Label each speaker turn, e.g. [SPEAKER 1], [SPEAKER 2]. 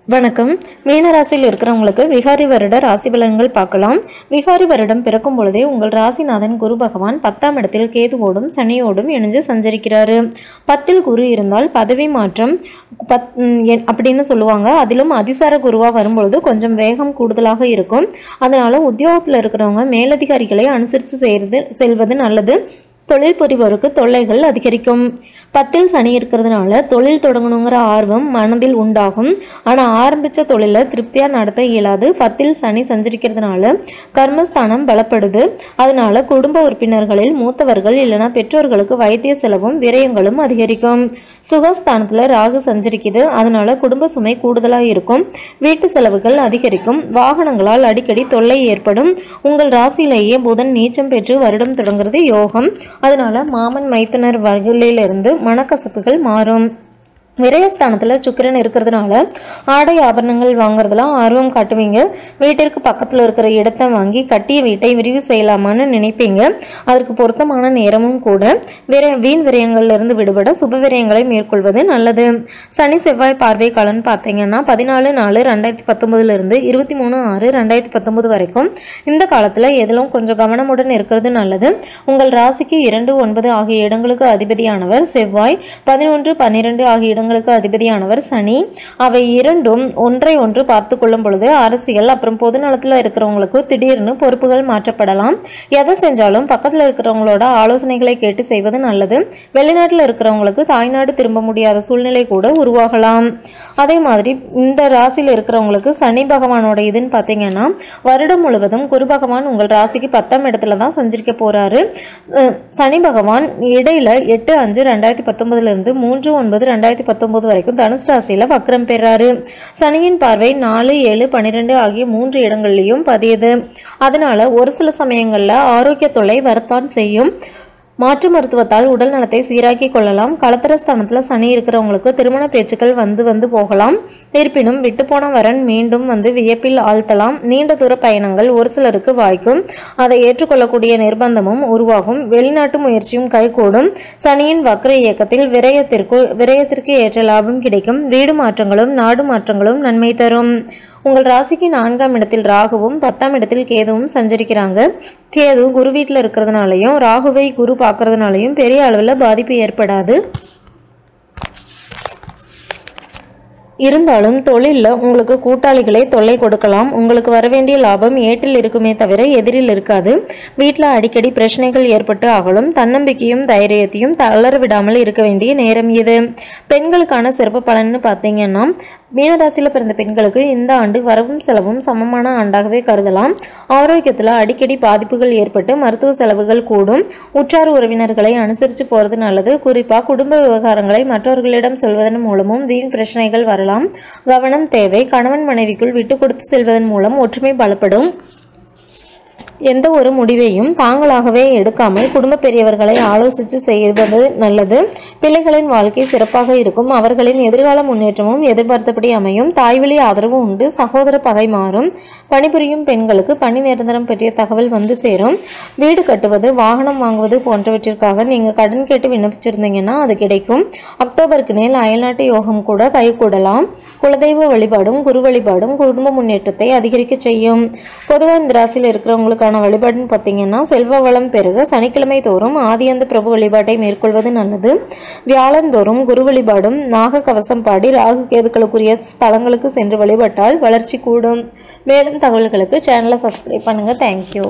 [SPEAKER 1] வணக்கம். மீனராசியில் இருக்கிறவங்களுக்கு விகாரி வருட ராசி பலன்கள் பார்க்கலாம். விகாரி வருடம் பிறக்கும் பொழுதே உங்கள் ராசிநாதன் குரு பகவான் 10ஆம் இடத்தில் கேதுவோடும் சனியோடும் இணைஞ்சு சஞ்சரிக்கிறாரு. 10ல் குரு இருந்தால் பதவி மாற்றம் அப்படின்னு சொல்லுவாங்க. அதிலும் அதிசார குருவா வரும்பொழுது கொஞ்சம் வேகம் கூடுதலாக இருக்கும். அதனால உத்தியோகத்தில் இருக்கிறவங்க மேலதிகாரிகளை அனுசரித்து செல்வது நல்லது. தொழில் புரிவோருக்கு தொல்லைகள் அதிகரிக்கும். 10ல் சனி இருக்கிறதுனால தொழில் தொடங்கணுங்கிற ஆர்வம் மனதில் உண்டாகும். ஆனால் ஆரம்பித்த தொழிலை திருப்தியாக நடத்த இயலாது. 10ல் சனி சஞ்சரிக்கிறதுனால கர்மஸ்தானம் பலப்படுது. அதனால குடும்ப உறுப்பினர்களில் மூத்தவர்கள் இல்லைனா பெற்றோர்களுக்கு வைத்திய செலவும் விரயங்களும் அதிகரிக்கும். சுகஸ்தானத்தில் ராகு சஞ்சரிக்குது. அதனால குடும்ப சுமை கூடுதலாக இருக்கும். வீட்டு செலவுகள் அதிகரிக்கும். வாகனங்களால் அடிக்கடி தொல்லை ஏற்படும். உங்கள் ராசியிலேயே புதன் நீச்சம் பெற்று வருடம் தொடங்குறது யோகம். அதனால மாமன் மைத்துனர் வகையிலிருந்து மனக்கசப்புகள் மாறும். விரயஸ்தானத்தில் சுக்கிரன் இருக்கிறதுனால ஆடை ஆபரணங்கள் வாங்குறதுலாம் ஆர்வம் காட்டுவீங்க. வீட்டிற்கு பக்கத்தில் இருக்கிற இடத்தை வாங்கி கட்டிய வீட்டை விரிவு செய்யலாமான்னு நினைப்பீங்க. அதற்கு பொருத்தமான நேரமும் கூட. வீண் விரயங்கள்லேருந்து விடுபட சுப விரயங்களை மேற்கொள்வது நல்லது. சனி செவ்வாய் பார்வை காலன்னு பார்த்தீங்கன்னா 14/4/2019 23/6/2019 வரைக்கும். இந்த காலத்தில் எதிலும் கொஞ்சம் கவனமுடன் இருக்கிறது நல்லது. உங்கள் ராசிக்கு 2, 9 ஆகிய இடங்களுக்கு அதிபதியானவர் செவ்வாய், 11, 12 ஆகிய அதிபதியானவர் சனி. அவை இரண்டும் ஒன்றை ஒன்று பார்த்து கொள்ளும் பொழுது அரசியல் அப்புறம் பொது நலத்தில் இருக்கிறவங்களுக்கு திடீர்னு பொறுப்புகள் மாற்றப்படலாம். எதை செஞ்சாலும் பக்கத்தில் இருக்கிறவங்களோட ஆலோசனைகளை கேட்டு செய்வது நல்லது. வெளிநாட்டில் இருக்கிறவங்களுக்கு தாய்நாடு திரும்ப முடியாத சூழ்நிலை கூட உருவாகலாம். அதே மாதிரி இந்த ராசியில் இருக்கிறவங்களுக்கு சனி பகவானோட இதுன்னு பார்த்தீங்கன்னா வருடம் முழுவதும் குரு பகவான் உங்கள் ராசிக்கு 10ஆம் இடத்துல தான் சஞ்சரிக்க போறாரு. சனி பகவான் இடையில 8/5/2019 3/9/2019 வரைக்கும் தனுசு ராசியில வக்ரம் பெறாரு. சனியின் பார்வை 4, 7, 12 ஆகிய 3 இடங்கள்லயும் பதியுது. அதனால ஒரு சில சமயங்கள்ல ஆரோக்கிய தொல்லை வரத்தான் செய்யும். மாற்று மருத்துவத்தால் உடல் நலத்தை சீராக்கி கொள்ளலாம். கலத்திரஸ்தானத்தில் சனி இருக்கிறவங்களுக்கு திருமண பேச்சுக்கள் வந்து போகலாம். இருப்பினும் விட்டுப்போன வரன் மீண்டும் வியப்பில் ஆழ்த்தலாம். நீண்ட தூர பயணங்கள் ஒரு சிலருக்கு வாய்க்கும். அதை ஏற்றுக்கொள்ளக்கூடிய நிர்பந்தமும் உருவாகும். வெளிநாட்டு முயற்சியும் கைகூடும். சனியின் வக்ர இயக்கத்தில் விரயத்திற்கு ஏற்ற லாபம் கிடைக்கும். வீடு மாற்றங்களும் நாடு மாற்றங்களும் நன்மை தரும். உங்கள் ராசிக்கு 4ஆம் இடத்தில் ராகுவும் 10ஆம் இடத்தில் கேதுவும் சஞ்சரிக்கிறாங்க. கேது குரு வீட்டில் இருக்கிறதுனாலையும் ராகுவை குரு பார்க்கறதுனாலையும் பெரிய அளவில் பாதிப்பு ஏற்படாது. இருந்தாலும் தொழிலில் உங்களுக்கு கூட்டாளிகளை தொல்லை கொடுக்கலாம். உங்களுக்கு வரவேண்டிய லாபம் ஏட்டில் இருக்குமே தவிர எதிரில் இருக்காது. வீட்டில் அடிக்கடி பிரச்சனைகள் ஏற்பட்டு அகலும். தன்னம்பிக்கையும் தைரியத்தையும் தளர விடாமல் இருக்க வேண்டிய நேரம் இது. பெண்களுக்கான சிறப்பு பலன்னு பார்த்தீங்கன்னா மீனராசியில் பிறந்த பெண்களுக்கு இந்த ஆண்டு வரவும் செலவும் சமமான ஆண்டாகவே கருதலாம். ஆரோக்கியத்தில் அடிக்கடி பாதிப்புகள் ஏற்பட்டு மருத்துவ செலவுகள் கூடும். உற்றார் உறவினர்களை அனுசரித்து போகிறது நல்லது. குறிப்பாக குடும்ப விவகாரங்களை மற்றவர்களிடம் சொல்வதன் மூலமும் வீண் பிரச்சனைகள் வரலாம். கவனம் தேவை. கணவன் மனைவிக்குள் விட்டு கொடுத்து செல்வதன் மூலம் ஒற்றுமை பலப்படும். எந்த ஒரு முடிவையும் தாங்களாகவே எடுக்காமல் குடும்ப பெரியவர்களை ஆலோசித்து செய்வது நல்லது. பிள்ளைகளின் வாழ்க்கை சிறப்பாக இருக்கும். அவர்களின் எதிர்கால முன்னேற்றமும் எதிர்பார்த்தபடி அமையும். தாய்வழி ஆதரவு உண்டு. சகோதர பகை மாறும். பணிபுரியும் பெண்களுக்கு பணி நிரந்தரம் பற்றிய தகவல் சேரும். வீடு கட்டுவது, வாகனம் வாங்குவது போன்றவற்றிற்காக நீங்கள் கடன் கேட்டு விண்ணப்பிச்சிருந்தீங்கன்னா அது கிடைக்கும். அக்டோபருக்கு மேல் அயல்நாட்டு யோகம் கூட கைகூடலாம். குலதெய்வ வழிபாடும் குரு வழிபாடும் குடும்ப முன்னேற்றத்தை அதிகரிக்க செய்யும். பொதுவாக இந்த ராசியில் இருக்கிறவங்களுக்கான வழிபாடுன்னு பார்த்தீங்கன்னா செல்வ வளம் பெருக சனிக்கிழமை தோறும் ஆதியந்த பிரபு வழிபாட்டை மேற்கொள்வது நல்லது. வியாழன் தோறும் குரு வழிபாடும் நாக கவசம் பாடி ராகு கேதுக்களுக்குரிய ஸ்தலங்களுக்கு சென்று வழிபட்டால் வளர்ச்சி கூடும். மேலும் தகவல்களுக்கு சேனலை சப்ஸ்கிரைப் பண்ணுங்க. தேங்க்யூ.